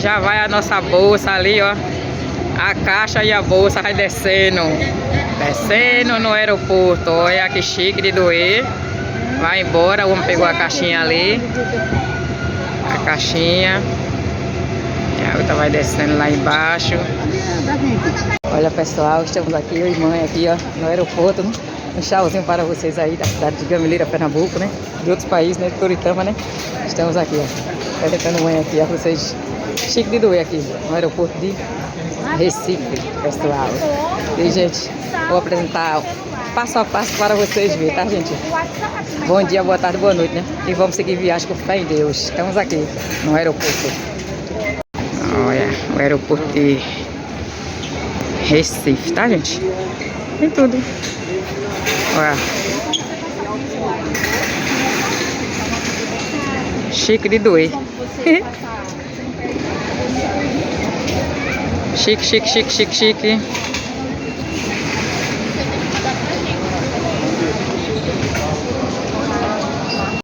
Já vai a nossa bolsa ali, ó. A caixa e a bolsa vai descendo. Descendo no aeroporto. Olha que chique de doer. Vai embora. O homem pegou a caixinha ali. A caixinha. E a outra vai descendo lá embaixo. Olha, pessoal, estamos aqui, eu e mãe aqui, ó, no aeroporto, né? Um tchauzinho para vocês aí da cidade de Gameleira, Pernambuco, né? De outros países, né? De Toritama, né? Estamos aqui, ó. Apresentando mãe aqui, ó, pra vocês. Chique de doer aqui, no aeroporto de Recife, pessoal. E, gente, vou apresentar passo a passo para vocês verem, tá, gente? Bom dia, boa tarde, boa noite, né? E vamos seguir viagem com fé em Deus. Estamos aqui, no aeroporto. Olha, o aeroporto de Recife, tá, gente? Tem tudo. Olha. Chique de doer. Chique, chique, chique, chique, chique.